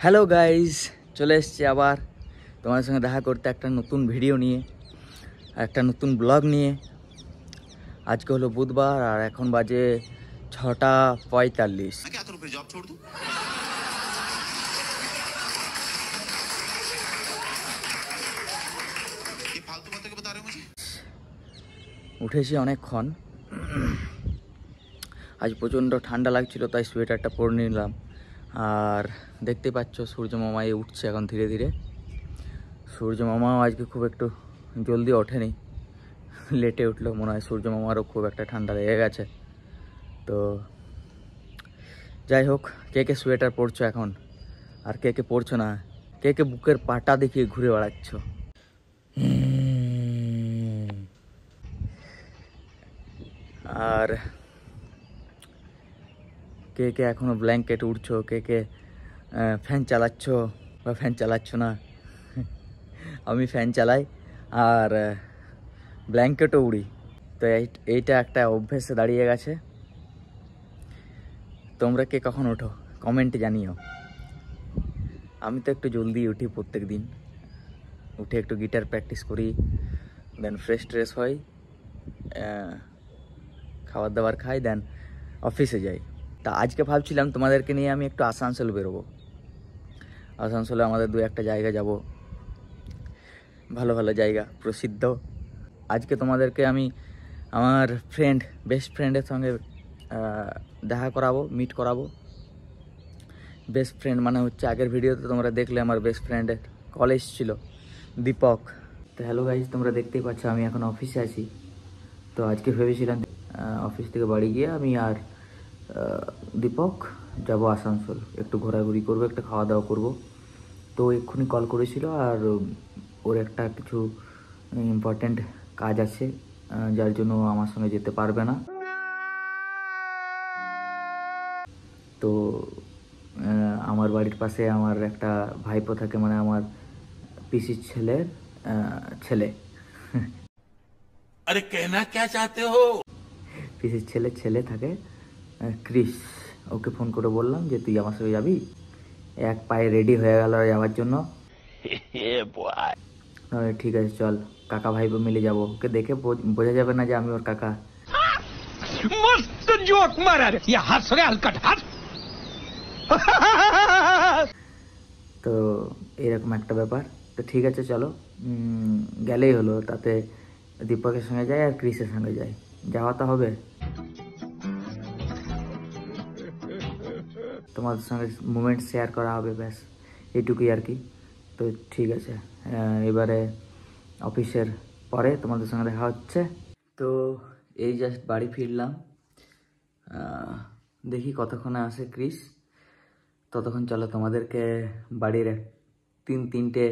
Hello guys, চলে এসছি আবার তোমাদের সঙ্গে দেখা করতে একটা নতুন ভিডিও নিয়ে, একটা নতুন ব্লগ নিয়ে। আজকে হলো বুধবার আর এখন বাজে 6:45। উঠেছি অনেকক্ষণ, আজ প্রচণ্ড ঠান্ডা লাগছিল তাই সোয়েটারটা পরে নিলাম। আর দেখতে পাচ্ছ সূর্য মামাই উঠছে এখন ধীরে ধীরে। সূর্য মামাও আজকে খুব একটু জলদি ওঠেনি, লেটে উঠলো। মনে হয় সূর্য মামারও খুব একটা ঠান্ডা লেগে গেছে। তো যাই হোক, কে কে সোয়েটার পরছো এখন আর কে কে পরছো না, কে কে বুকের পাটা দেখিয়ে ঘুরে বেড়াচ্ছ। আর কে কে এখনো ব্ল্যাঙ্কেট উঠছো, কে কে ফ্যান চালাচ্ছ বা ফ্যান চালাচ্ছ না। আমি ফ্যান চালাই আর ব্ল্যাঙ্কেটও উড়ি। তো এইটা একটা অভ্যেসে দাঁড়িয়ে গেছে। তোমরা কে কখন ওঠো কমেন্টে জানিও। আমি তো একটু জলদি উঠি প্রত্যেক দিন, উঠে একটু গিটার প্র্যাকটিস করি, দেন ফ্রেশ ট্রেশ হই, খাবার দাবার খাই, দেন অফিসে যাই। তা আজকে ভাবছিলাম তোমাদেরকে নিয়ে আমি একটু আসানসোল বেরোবো। আসানসোলে আমাদের দু একটা জায়গা যাব, ভালো ভালো জায়গা প্রসিদ্ধ। আজকে তোমাদেরকে আমি আমার বেস্ট ফ্রেন্ডের সঙ্গে দেখা করাবো, মিট করাবো। বেস্ট ফ্রেন্ড মানে হচ্ছে, আগের ভিডিওতে তোমরা দেখলে আমার বেস্ট ফ্রেন্ডের কলেজ ছিল দীপক। তো হ্যালো গাইজ, তোমরা দেখতেই পাচ্ছ আমি এখন অফিসে আছি। তো আজকে ভেবেছিলাম অফিস থেকে বাড়ি গিয়ে আমি আর দীপক যাব আসানসোল, একটু ঘোরাঘুরি করবো, একটা খাওয়া দাওয়া করবো। তো এক্ষুনি কল করেছিল আর ওর একটা কিছু ইম্পর্ট্যান্ট কাজ আছে, যার জন্য আমার সঙ্গে যেতে পারবে না। তো আমার বাড়ির পাশে আমার একটা ভাইপো থাকে, মানে আমার পিসির ছেলের ছেলে। আরে কেনা কে চাতে হো? পিসির ছেলে থাকে ক্রিস। ওকে ফোন করে বললাম যে তুই আমার সঙ্গে যাবি। এক পায়ে রেডি হয়ে গেল যাওয়ার জন্য। ঠিক আছে চল, কাকা ভাইপো মিলে যাবো। ওকে দেখে বোঝা যাবে না যে আমি ওর কাকা। मस्त जोक मारा रे, ये हंस रे हलकट हंस। তো এরকম একটা ব্যাপার। তো ঠিক আছে চলো, গেলেই হলো। তাতে দীপকের সঙ্গে যাই আর ক্রিসের সঙ্গে যাই, যাওয়া তো হবে। তোমাদের সঙ্গে মোমেন্ট শেয়ার করা হবে, ব্যাস এইটুকুই আর কি। তো ঠিক আছে, এবারে অফিসের পরে তোমাদের সঙ্গে দেখা হচ্ছে। তো এই জাস্ট বাড়ি ফিরলাম, দেখি কতক্ষণে আসে ক্রিস। ততক্ষণ চলো তোমাদেরকে বাড়ির তিনটে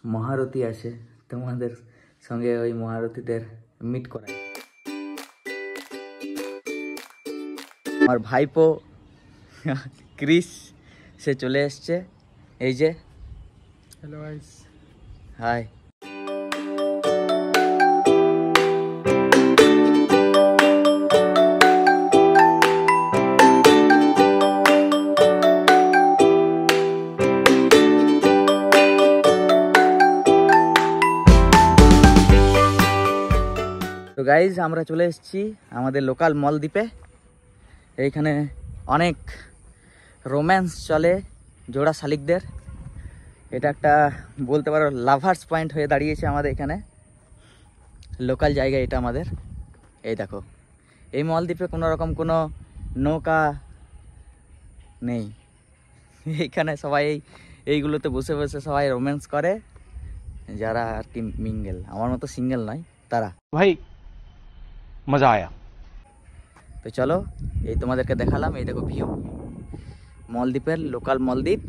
মহারথী আছে, তোমাদের সঙ্গে ওই মহারথীদের মিট করাই। আমার ভাইপো ক্রিস সে চলে এসছে, এই যে। Hello guys, hi. তো গাইজ, আমরা চলে এসেছি আমাদের লোকাল মলদ্বীপে। এইখানে অনেক রোম্যান্স চলে জোড়া শালিকদের। এটা একটা বলতে পারো লাভার্স পয়েন্ট হয়ে দাঁড়িয়েছে আমাদের এখানে। লোকাল জায়গা এটা আমাদের। এই দেখো, এই মলদ্বীপে কোনো রকম কোনো নৌকা নেই। এইখানে সবাই এইগুলোতে বসে বসে সবাই রোম্যান্স করে, যারা আর কি মিঙ্গেল, আমার মতো সিঙ্গেল নয় তারা। भाई मजा आया। তো চলো, এই তোমাদেরকে দেখালাম, এই দেখো ভিউ মলদ্বীপের, লোকাল মলদ্বীপ।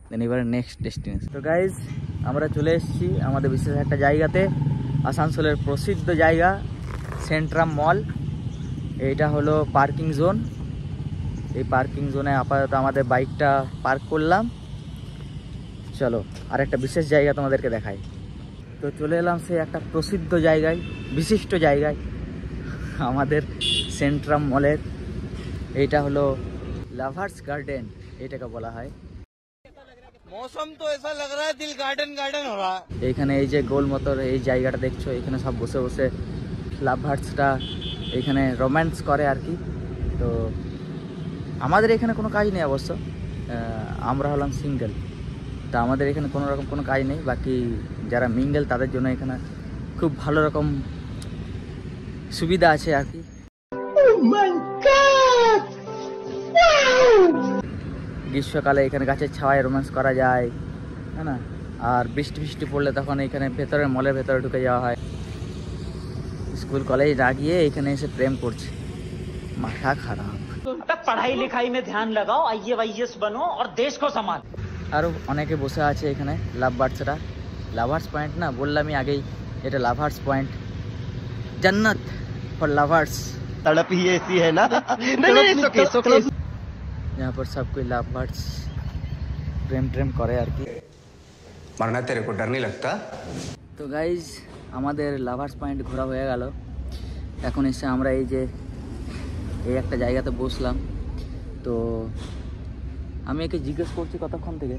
দেন এবারে নেক্সট ডেস্টিনেশন। তো গাইজ, আমরা চলে এসেছি আমাদের বিশেষ একটা জায়গাতে, আসানসোলের প্রসিদ্ধ জায়গা সেন্ট্রাম মল। এইটা হলো পার্কিং জোন। এই পার্কিং জোনে আপাতত আমাদের বাইকটা পার্ক করলাম। চলো আর একটা বিশেষ জায়গা তোমাদেরকে দেখাই। তো চলে এলাম সেই একটা প্রসিদ্ধ জায়গায়, বিশিষ্ট জায়গায়, আমাদের সেন্ট্রাম মলের। এইটা হলো লাভার্স গার্ডেন, এটাকে বলা হয়। मौसम तो ऐसा लग रहा है दिल गार्डन गार्डन हो रहा है। এইখানে এই যে গোল মতোর এই জায়গাটা দেখছো, এখানে সব বসে বসে লাভ বার্ডসটা এখানে রোম্যান্স করে আর কি। তো আমাদের এখানে কোনো কাজ নেই অবশ্য, আমরা হলাম সিঙ্গেল, তা আমাদের এখানে কোনো রকম কোনো কাজ নেই। বাকি যারা মিঙ্গেল তাদের জন্য এখানে খুব ভালো রকম সুবিধা আছে আর কি। গ্রীষ্মকালে এখানে গাছের ছাওয়ায় রোম্যান্স করা যায়, হ্যাঁ না? আর বৃষ্টি বৃষ্টি পড়লে তখন এখানে ভেতরে মলের ভেতরে ঢুকে যাওয়া হয়। স্কুল কলেজ না গিয়ে এখানে এসে প্রেম করছে, মাথা খারাপ। पढ़ाई लिखाई में ध्यान लगाओ, IAS बनो और देश को संभालो। আরও অনেকে বসে আছে এখানে লাভ বার্ডসরা। লাভার্স পয়েंट ना বললামই আগেই, এটা লাভার্স পয়েंट, जन्नत फॉर लवर्स। तड़प ही ऐसी है ना। नहीं, यहाँ पर सब कोई लाभ बार्ड्स प्रेम प्रेम करे আর কি। मरना तेरे को डर नहीं लगता? তো গাইজ আমাদের লাভার্স পয়েন্ট ঘোরা হয়ে গেল। এখন এসে আমরা এই যে এই একটা জায়গাতে বসলাম। তো আমি একে জিজ্ঞেস করছি কতক্ষণ থেকে,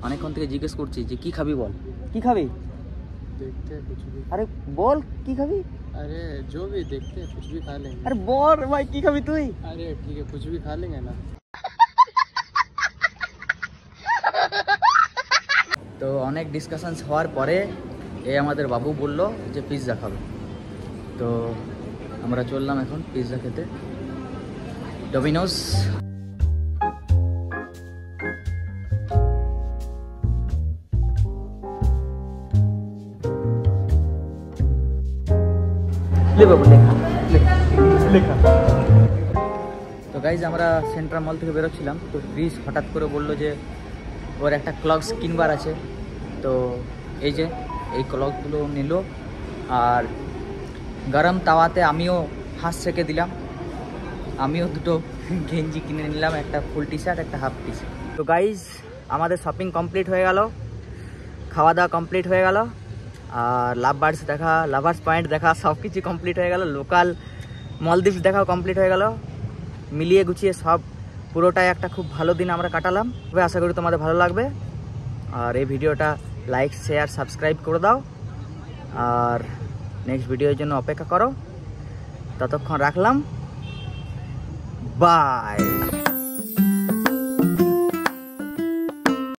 অনেকক্ষণ থেকে জিজ্ঞেস করছি যে কি খাবি বল, কি খাবি? देखते हैं कुछ भी। আরে বল কি খাবি? अरे जो भी देखते हैं कुछ भी खा लेंगे। আরে বল ভাই কি খাবি তুই? अरे ठीक है कुछ भी खा लेंगे ना। তো অনেক ডিসকাশনস হওয়ার পরে এই আমাদের বাবু বলল যে পিৎজা খাবে। তো আমরা চললাম এখন পিৎজা খেতে ডমিনোস। তো গাইজ আমরা সেন্ট্রাল মল থেকে বেরোচ্ছিলাম, তো ক্রিস হঠাৎ করে বললো যে ওর একটা ক্লগস কিনবার আছে। তো এই যে এই ক্লগসগুলো নিল, আর গরম তাওয়াতে আমিও হাঁস সেঁকে দিলাম। আমিও দুটো গেঞ্জি কিনে নিলাম, একটা ফুল টি শার্ট একটা হাফ টি শার্ট। তো গাইজ আমাদের শপিং কমপ্লিট হয়ে গেল, খাওয়া দাওয়া কমপ্লিট হয়ে গেল, আর লাভ বার্ডস দেখা, লাভার্স পয়েন্ট দেখা সব কিছু কমপ্লিট হয়ে গেল, লোকাল মলদ্বীপস দেখাও কমপ্লিট হয়ে গেল। মিলিয়ে গুছিয়ে সব পুরোটাই একটা খুব ভালো দিন আমরা কাটালাম। তবে আশা করি তোমাদের ভালো লাগবে, আর এই ভিডিওটা লাইক শেয়ার সাবস্ক্রাইব করে দাও, আর নেক্সট ভিডিওর জন্য অপেক্ষা করো। ততক্ষণ রাখলাম, বাই।